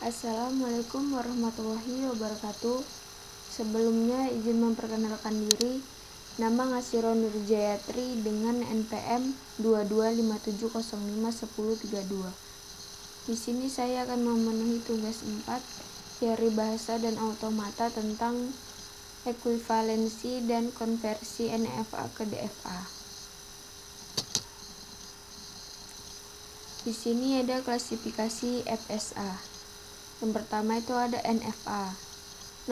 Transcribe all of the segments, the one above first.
Assalamualaikum warahmatullahi wabarakatuh. Sebelumnya izin memperkenalkan diri. Nama Ngasiro Nurjayatri dengan NPM 2257051032. Di sini saya akan memenuhi tugas 4 teori bahasa dan automata tentang ekuivalensi dan konversi NFA ke DFA. Di sini ada klasifikasi FSA. Yang pertama itu ada NFA,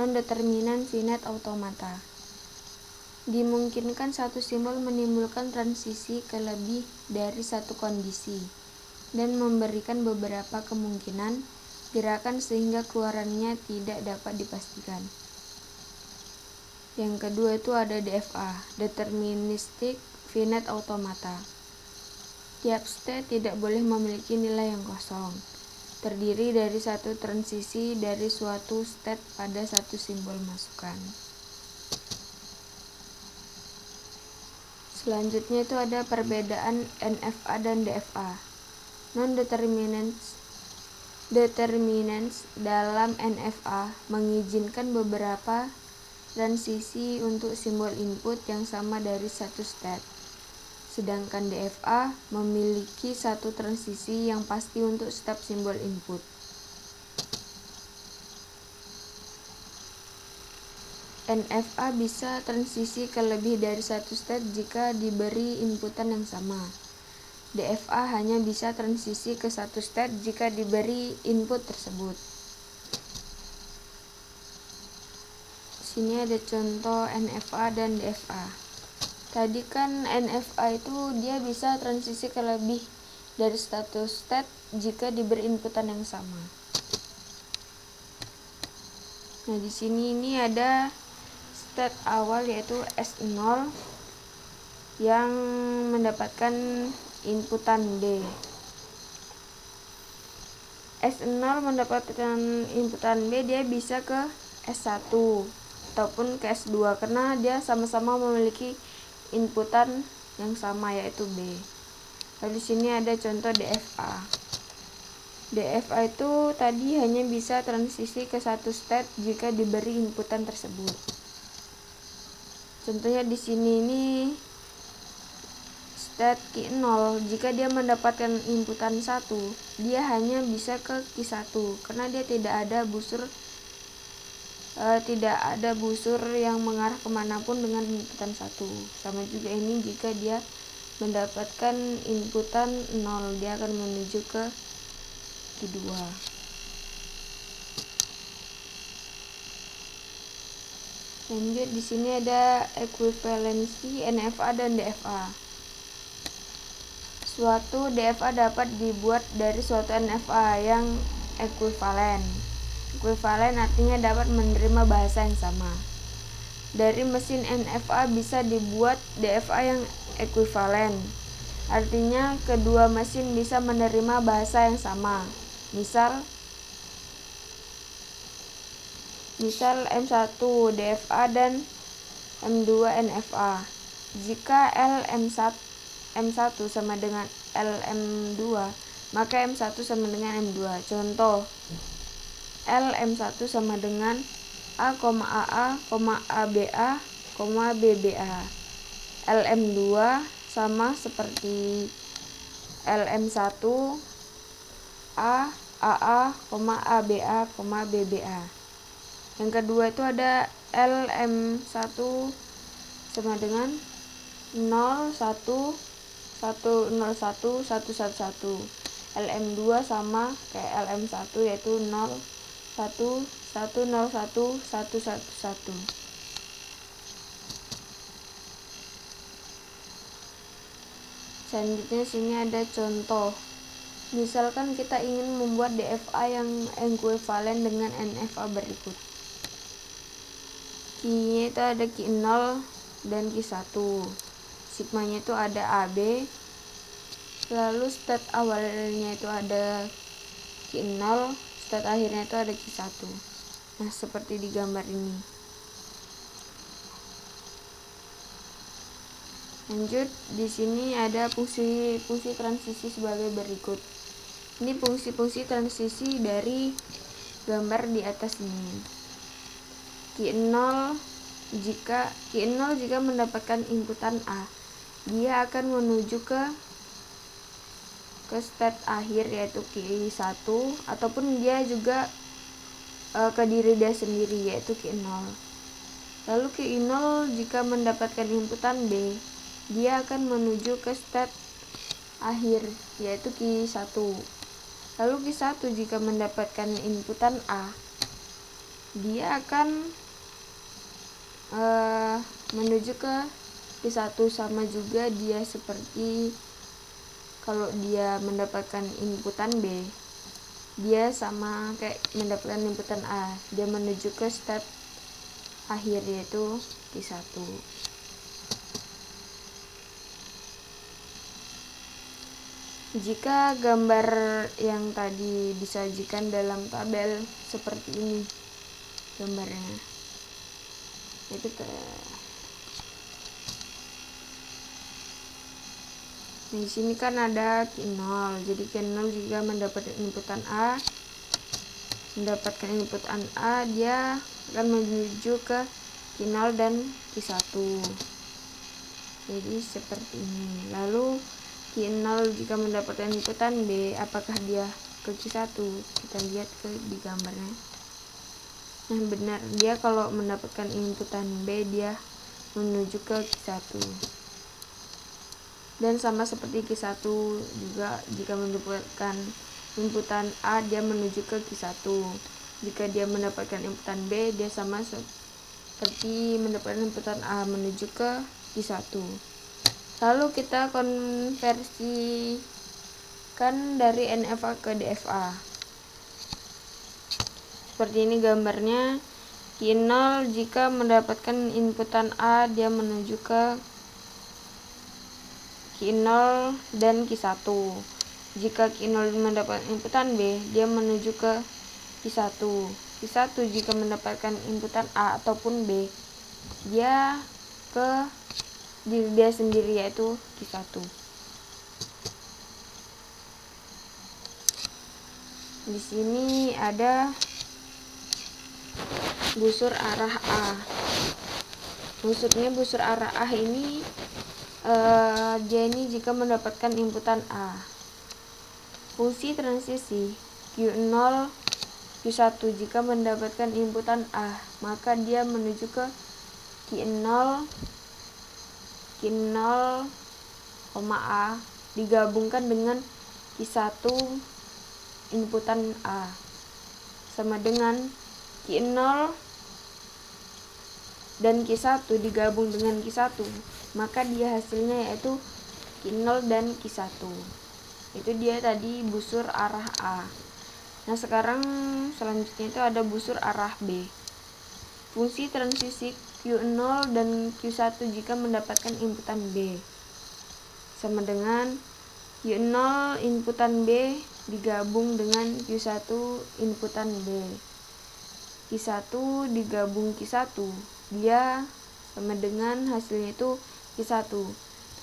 non-determinan finite automata. Dimungkinkan satu simbol menimbulkan transisi ke lebih dari satu kondisi dan memberikan beberapa kemungkinan gerakan sehingga keluarannya tidak dapat dipastikan. Yang kedua itu ada DFA, deterministic finite automata. Tiap state tidak boleh memiliki nilai yang kosong. Terdiri dari satu transisi dari suatu state pada satu simbol masukan. Selanjutnya itu ada perbedaan NFA dan DFA. Non-determinants dalam NFA mengizinkan beberapa transisi untuk simbol input yang sama dari satu state. Sedangkan DFA memiliki satu transisi yang pasti untuk setiap simbol input. NFA bisa transisi ke lebih dari satu state jika diberi inputan yang sama. DFA hanya bisa transisi ke satu state jika diberi input tersebut. Sini ada contoh NFA dan DFA. Tadi kan NFA itu dia bisa transisi ke lebih dari satu state jika diberi inputan yang sama. Nah, di sini ini ada state awal yaitu S0 yang mendapatkan inputan D. S0 mendapatkan inputan B, dia bisa ke S1 ataupun ke S2 karena dia sama-sama memiliki inputan yang sama yaitu B. Lalu di sini ada contoh DFA. DFA itu tadi hanya bisa transisi ke satu state jika diberi inputan tersebut. Contohnya di sini ini state Q0, jika dia mendapatkan inputan 1, dia hanya bisa ke Q1 karena dia tidak ada busur yang mengarah kemanapun dengan inputan 1. Sama juga ini jika dia mendapatkan inputan 0, dia akan menuju ke Q2. Lanjut, di sini ada ekuivalensi NFA dan DFA. Suatu DFA dapat dibuat dari suatu NFA yang ekuivalen. Ekuivalen artinya dapat menerima bahasa yang sama. Dari mesin NFA bisa dibuat DFA yang ekuivalen. Artinya kedua mesin bisa menerima bahasa yang sama. Misal M1 DFA dan M2 NFA. Jika M1 sama dengan LM2, maka M1 sama dengan M2. Contoh, LM1 sama dengan A, AA, ABA, BBA. LM2 sama seperti LM1, A, AA, ABA, BBA. Yang kedua itu ada LM1 sama dengan 0, 1, 101, 111. LM2 sama kayak LM1 yaitu 0, 1, 101, 111. Selanjutnya sini ada contoh. Misalkan kita ingin membuat DFA yang ekuivalen dengan NFA berikut. Q-nya itu ada Q0 dan Q1. Sigmanya itu ada AB. Lalu state awalnya itu ada Q0, state akhirnya itu ada Q1. Nah, seperti di gambar ini. Lanjut, di sini ada fungsi transisi sebagai berikut. Ini fungsi-fungsi transisi dari gambar di atas ini. Q0 jika mendapatkan inputan A, dia akan menuju ke state akhir yaitu Q1, ataupun dia juga ke diri dia sendiri yaitu Q0. Lalu Q0 jika mendapatkan inputan B, dia akan menuju ke state akhir yaitu Q1. Lalu Q1 jika mendapatkan inputan A, dia akan menuju ke Q1, sama juga dia seperti kalau dia mendapatkan inputan B, dia sama kayak mendapatkan inputan A, dia menuju ke step akhir yaitu Q1. Jika gambar yang tadi disajikan dalam tabel seperti ini gambarnya, itu di sini kan ada Q0, jadi Q0 jika mendapatkan inputan A, dia akan menuju ke Q0 dan Q1. Jadi seperti ini. Lalu Q0 jika mendapatkan inputan B, apakah dia ke Q1? Kita lihat di gambarnya. Nah, benar, dia kalau mendapatkan inputan B, dia menuju ke Q1. Dan sama seperti Q1 juga, jika mendapatkan inputan A, dia menuju ke Q1. Jika dia mendapatkan inputan B, dia sama seperti mendapatkan inputan A, menuju ke Q1. Lalu kita konversikan dari NFA ke DFA. Seperti ini gambarnya. Q0 jika mendapatkan inputan A, dia menuju ke Q0 dan Q1. Jika Q0 mendapatkan inputan B, dia menuju ke Q1. Q1 jika mendapatkan inputan A ataupun B, dia ke diri dia sendiri yaitu Q1. Di sini ada busur arah A. Maksudnya busur arah A ini dia ini jika mendapatkan inputan A. Fungsi transisi Q0 Q1 jika mendapatkan inputan A, maka dia menuju ke Q0, A digabungkan dengan Q1 inputan A, sama dengan Q0 dan Q1 digabung dengan Q1, maka dia hasilnya yaitu Q0 dan Q1. Itu dia tadi busur arah A. Nah, sekarang selanjutnya itu ada busur arah B. Fungsi transisi Q0 dan Q1 jika mendapatkan inputan B, sama dengan Q0 inputan B digabung dengan Q1 inputan B. Q1 digabung Q1, dia sama dengan hasilnya itu Q1.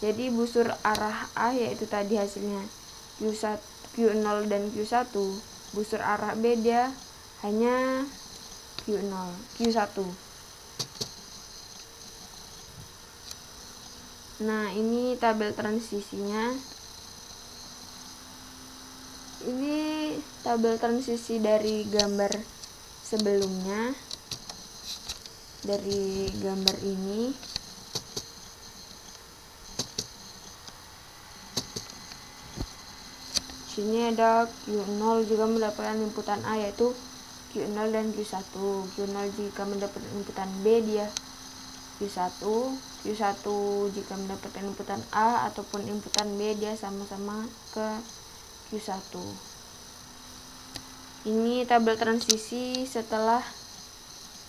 Jadi busur arah A yaitu tadi hasilnya Q0 dan Q1. Busur arah B dia hanya Q1. Nah, ini tabel transisinya. Ini tabel transisi dari gambar sebelumnya. Dari gambar ini sini ada Q0 juga mendapatkan inputan A yaitu Q0 dan Q1. Q0 jika mendapatkan inputan B, dia Q1. Q1 jika mendapatkan inputan A ataupun inputan B, dia sama-sama ke Q1. Ini tabel transisi setelah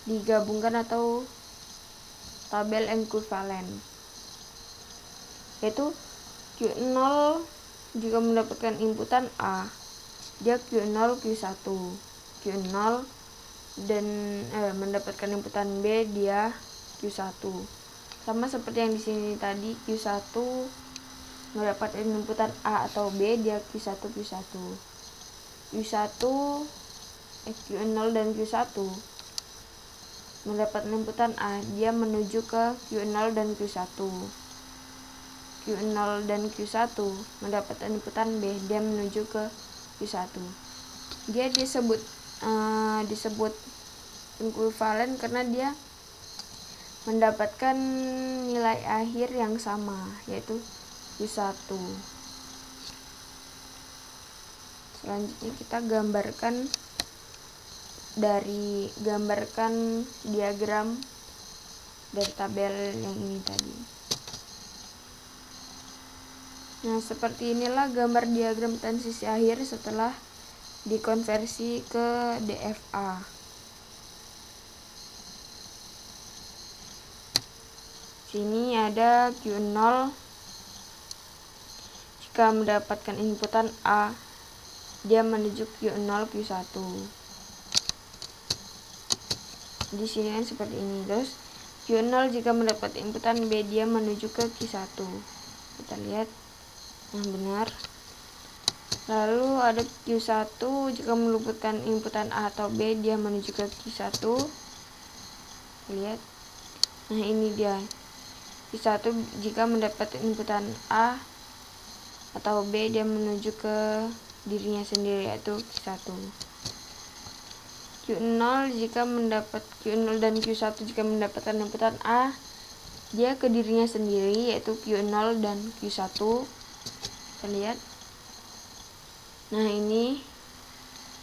digabungkan atau tabel ekuivalen, yaitu Q0 jika mendapatkan inputan A, dia Q0 Q1. Q0 dan mendapatkan inputan B, dia Q1. Sama seperti yang di sini tadi, Q1 mendapatkan inputan A atau B, dia Q1 Q1. Q1 Q0 dan Q1 mendapatkan inputan A, dia menuju ke Q0 dan Q1. Q0 dan Q1 mendapatkan inputan B, dia menuju ke Q1. Dia disebut ekuivalen karena dia mendapatkan nilai akhir yang sama, yaitu Q1. Selanjutnya kita gambarkan diagram dari tabel yang ini tadi. Nah, seperti inilah gambar diagram transisi akhir setelah dikonversi ke DFA. Sini ada Q0 jika mendapatkan inputan A, dia menuju Q0 Q1. Di sini kan seperti ini. Terus Q0 jika mendapat inputan B, dia menuju ke Q1. Kita lihat. Nah, benar. Lalu ada Q1 jika meluputkan inputan A atau B, dia menuju ke Q1. Lihat. Nah, ini dia. Q1 jika mendapat inputan A atau B, dia menuju ke dirinya sendiri, yaitu Q1. Q0 dan Q1 jika mendapatkan inputan A, dia ke dirinya sendiri, yaitu Q0 dan Q1. Kita lihat. Nah, ini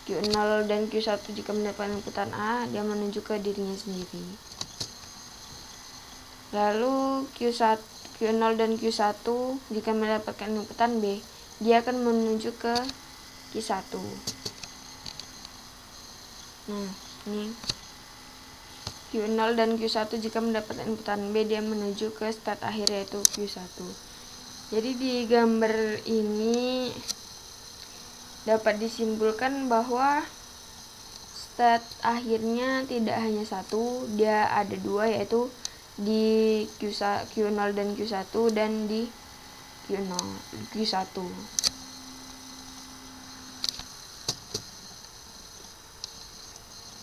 Q0 dan Q1 jika mendapatkan inputan A, dia menuju ke dirinya sendiri. Lalu Q0 dan Q1 jika mendapatkan inputan B, dia akan menuju ke Q1. Nah, ini Q0 dan Q1 jika mendapatkan inputan B, dia menuju ke state akhir, yaitu Q1. Jadi di gambar ini dapat disimpulkan bahwa state akhirnya tidak hanya satu, dia ada dua, yaitu di Q0 dan Q1 dan di Q1.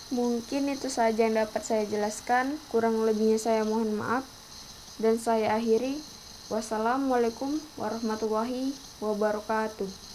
Mungkin itu saja yang dapat saya jelaskan, kurang lebihnya saya mohon maaf, dan saya akhiri. Wassalamualaikum warahmatullahi wabarakatuh.